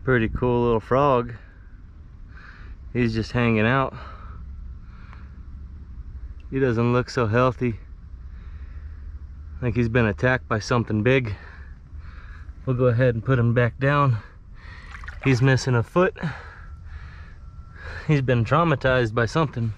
Pretty cool little frog. He's just hanging out. He doesn't look so healthy. I think he's been attacked by something big. We'll go ahead and put him back down. He's missing a foot. He's been traumatized by something.